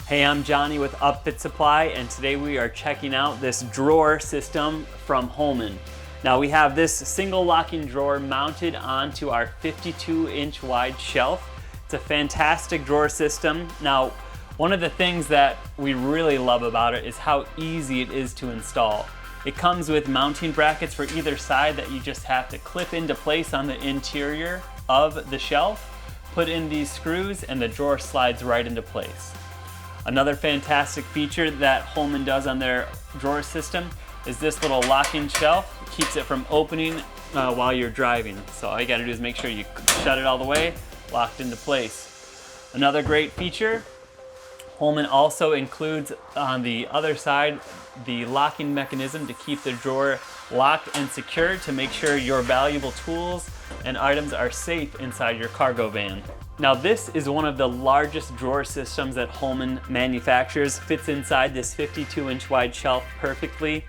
Hey, I'm Johnny with Upfit Supply, and today we are checking out this drawer system from Holman. Now we have this single locking drawer mounted onto our 52-inch wide shelf. It's a fantastic drawer system. Now, one of the things that we really love about it is how easy it is to install. It comes with mounting brackets for either side that you just have to clip into place on the interior of the shelf, put in these screws, and the drawer slides right into place. Another fantastic feature that Holman does on their drawer system is this little locking shelf. It keeps it from opening while you're driving. So all you gotta do is make sure you shut it all the way, locked into place. Another great feature, Holman also includes on the other side the locking mechanism to keep the drawer locked and secure to make sure your valuable tools and items are safe inside your cargo van. Now this is one of the largest drawer systems that Holman manufactures. Fits inside this 52-inch wide shelf perfectly.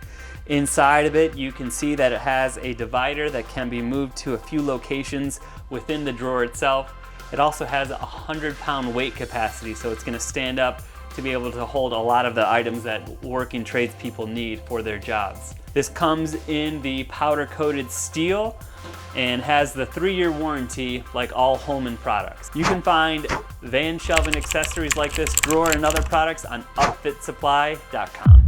Inside of it you can see that it has a divider that can be moved to a few locations within the drawer itself. It also has a 100-pound weight capacity, so it's going to stand up to be able to hold a lot of the items that working tradespeople need for their jobs. This comes in the powder-coated steel and has the 3-year warranty like all Holman products. You can find van shelving accessories like this drawer and other products on upfitsupply.com.